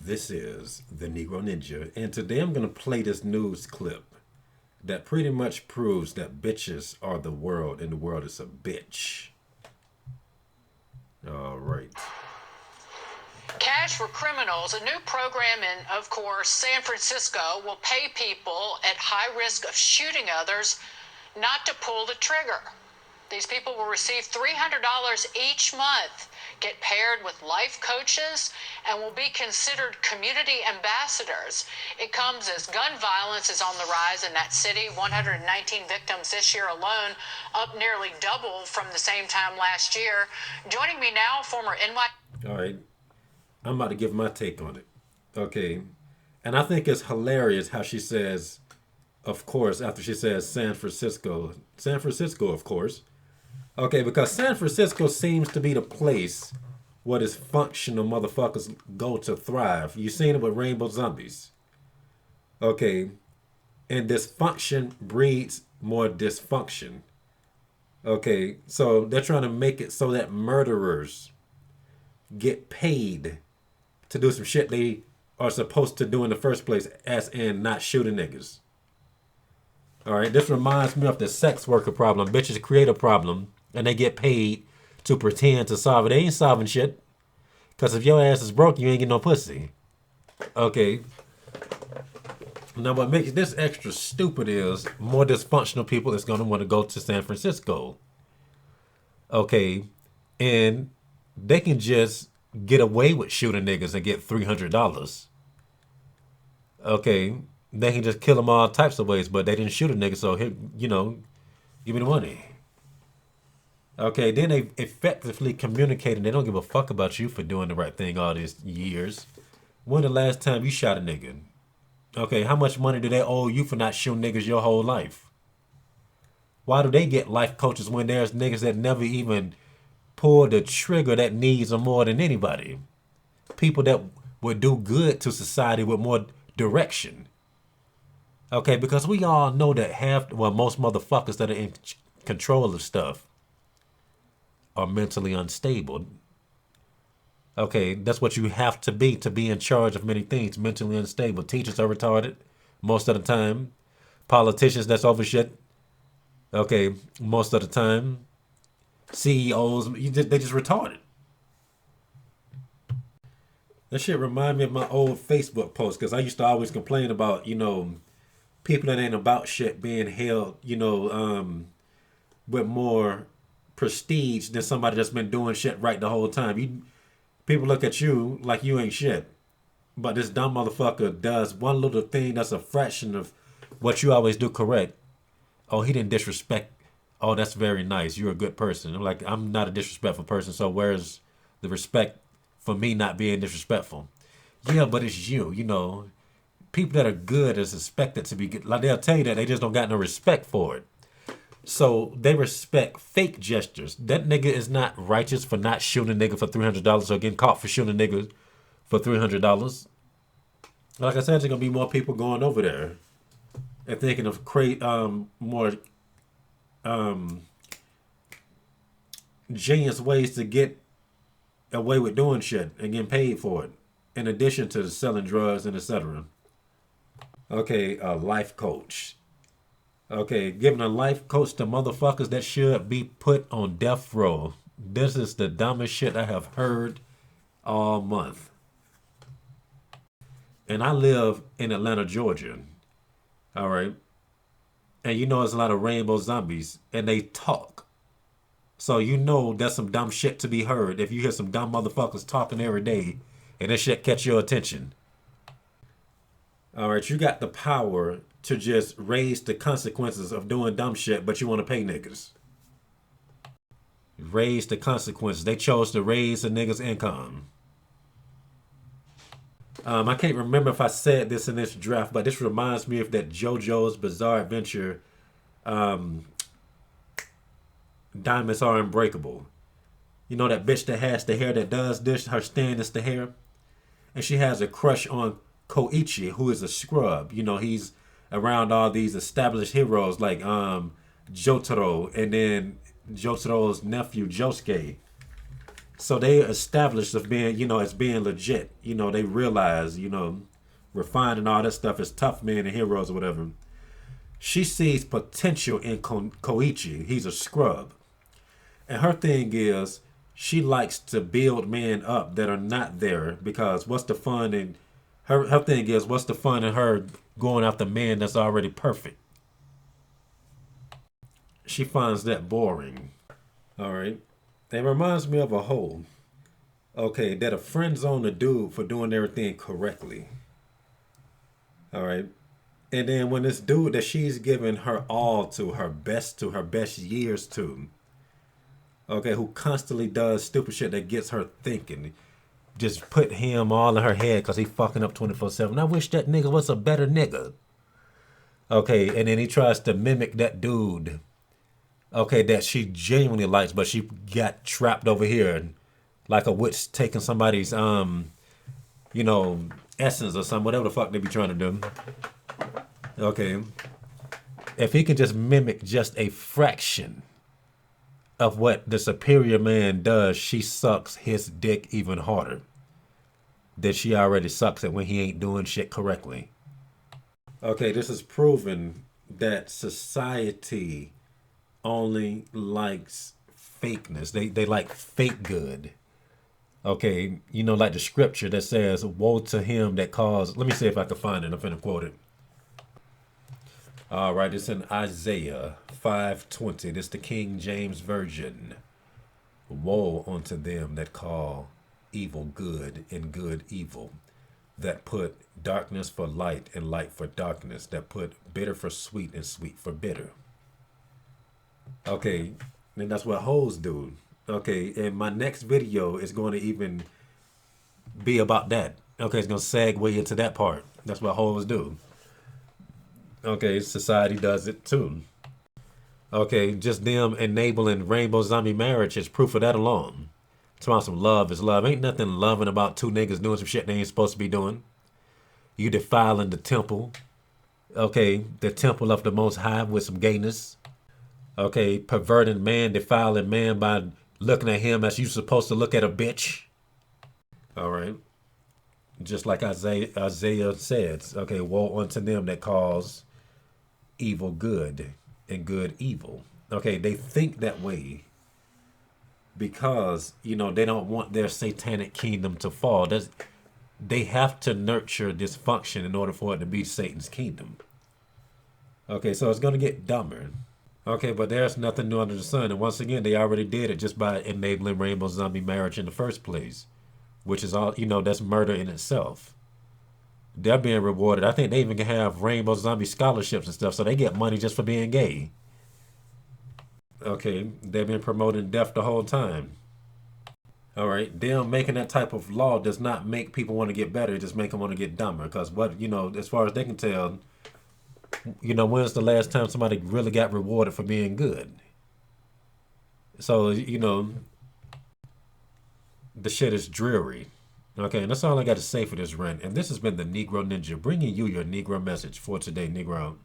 This is the Negro Ninja, and today I'm going to play this news clip that pretty much proves that bitches are the world and the world is a bitch. All right. Cash for Criminals, a new program in, of course, San Francisco, will pay people at high risk of shooting others not to pull the trigger. These people will receive $300 each month, get paired with life coaches, and will be considered community ambassadors. It comes as gun violence is on the rise in that city. 119 victims this year alone, up nearly double from the same time last year. Joining me now, former NY. All right. I'm about to give my take on it. Okay. And I think it's hilarious how she says, of course, after she says San Francisco. San Francisco, of course. Okay, because San Francisco seems to be the place where dysfunctional motherfuckers go to thrive. You seen it with Rainbow Zombies. Okay. And dysfunction breeds more dysfunction. Okay. So they're trying to make it so that murderers get paid to do some shit they are supposed to do in the first place, as in not shooting niggas. All right, this reminds me of the sex worker problem. Bitches create a problem and they get paid to pretend to solve it. They ain't solving shit. Because if your ass is broke, you ain't getting no pussy. Okay. Now, what makes this extra stupid is more dysfunctional people is going to want to go to San Francisco. Okay. And they can just get away with shooting niggas and get $300. Okay. They can just kill them all types of ways, but they didn't shoot a nigga, so here, give me the money. Okay, then they effectively communicating. They don't give a fuck about you for doing the right thing all these years. When the last time you shot a nigga? Okay, how much money do they owe you for not shooting niggas your whole life? Why do they get life coaches when there's niggas that never even pull the trigger that needs them more than anybody? People that would do good to society with more direction. Okay, because we all know that most motherfuckers that are in control of stuff are mentally unstable. Okay, that's what you have to be in charge of many things. Mentally unstable. Teachers are retarded most of the time. Politicians, that's over shit. Okay, most of the time. CEOs, they just retarded. That shit remind me of my old Facebook post, because I used to always complain about, people that ain't about shit being held, with more prestige than somebody that's been doing shit right the whole time. People look at you like you ain't shit. But this dumb motherfucker does one little thing that's a fraction of what you always do correct. Oh, he didn't disrespect. Oh, that's very nice. You're a good person. I'm not a disrespectful person, so where's the respect for me not being disrespectful? Yeah, but it's you, people that are good is expected to be good. Like, they'll tell you that, they just don't got no respect for it. So they respect fake gestures. That nigga is not righteous for not shooting a nigga for $300 or getting caught for shooting a nigga for $300. Like I said, there's gonna be more people going over there and thinking of more genius ways to get away with doing shit and getting paid for it, in addition to selling drugs and etc. Okay, a life coach. Okay, giving a life coach to motherfuckers that should be put on death row. This is the dumbest shit I have heard all month. And I live in Atlanta, Georgia. All right. And there's a lot of rainbow zombies, and they talk. So that's some dumb shit to be heard if you hear some dumb motherfuckers talking every day and this shit catch your attention. All right, you got the power to just raise the consequences of doing dumb shit, but you want to pay niggas. Raise the consequences. They chose to raise the niggas' income. I can't remember if I said this in this draft, but this reminds me of that JoJo's Bizarre Adventure, Diamonds Are Unbreakable. That bitch that has the hair that does this, her stand is the hair. And she has a crush on Koichi, who is a scrub. He's around all these established heroes like Jotaro, and then Jotaro's nephew Josuke. So they established as being, as being legit. They realize, refined and all that stuff is tough men and heroes or whatever. She sees potential in Koichi. He's a scrub. And her thing is, she likes to build men up that are not there because what's the fun in her thing is, what's the fun in her going after men that's already perfect? She finds that boring. All right. It reminds me of a whole. Okay, that a friend zone a dude for doing everything correctly. All right. And then when this dude that she's giving her all to her best years to, okay, who constantly does stupid shit that gets her thinking, just put him all in her head because he fucking up 24/7. I wish that nigga was a better nigga. Okay, and then he tries to mimic that dude, okay, that she genuinely likes, but she got trapped over here like a witch taking somebody's, you know, essence or something, whatever the fuck they be trying to do. Okay. If he can just mimic just a fraction of what the superior man does, she sucks his dick even harder than she already sucks it when he ain't doing shit correctly. Okay, this is proven that society only likes fakeness. They like fake good. Okay, like the scripture that says, "Woe to him that calls." Let me see if I can find it. I'm finna quote it. All right, it's in Isaiah 5:20. This is the King James Version. Woe unto them that call evil good and good evil, that put darkness for light and light for darkness, that put bitter for sweet and sweet for bitter. Okay, and that's what hoes do. Okay, and my next video is going to even be about that. Okay, it's going to segue into that part. That's what hoes do. Okay, society does it too. Okay, just them enabling rainbow zombie marriage is proof of that alone. It's about some love is love. Ain't nothing loving about two niggas doing some shit they ain't supposed to be doing. You defiling the temple. Okay, the temple of the Most High with some gayness. Okay, perverting man, defiling man by looking at him as you supposed to look at a bitch. All right. Just like Isaiah says, okay, woe unto them that calls evil good and good evil. Okay, they think that way because, they don't want their satanic kingdom to fall. They have to nurture dysfunction in order for it to be Satan's kingdom. Okay, so it's going to get dumber. Okay, but there's nothing new under the sun. And once again, they already did it just by enabling rainbow zombie marriage in the first place, which is all, that's murder in itself. They're being rewarded. I think they even can have rainbow zombie scholarships and stuff, so they get money just for being gay. Okay, they've been promoting death the whole time. All right, them making that type of law does not make people want to get better. It just make them want to get dumber. Because as far as they can tell, when's the last time somebody really got rewarded for being good? So, the shit is dreary. Okay, and that's all I got to say for this rant. And this has been the Negro Ninja, bringing you your Negro message for today, Negro.